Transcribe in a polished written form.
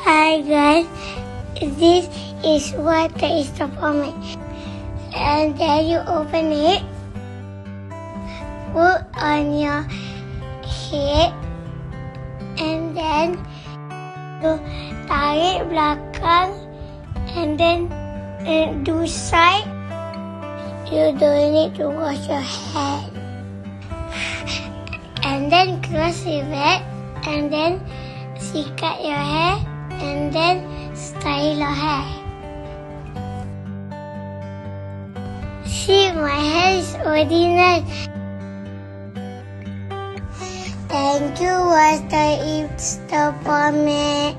Hi guys, this is what the H2O Pomade. And then you open it, put on your head, and then you tarik belakang, and then do side. You don't need to wash your hair. And then close your bed, and then sikat your hair, and then style your hair. See, my hair is already nice. Thank you, was the Hipster Pomade.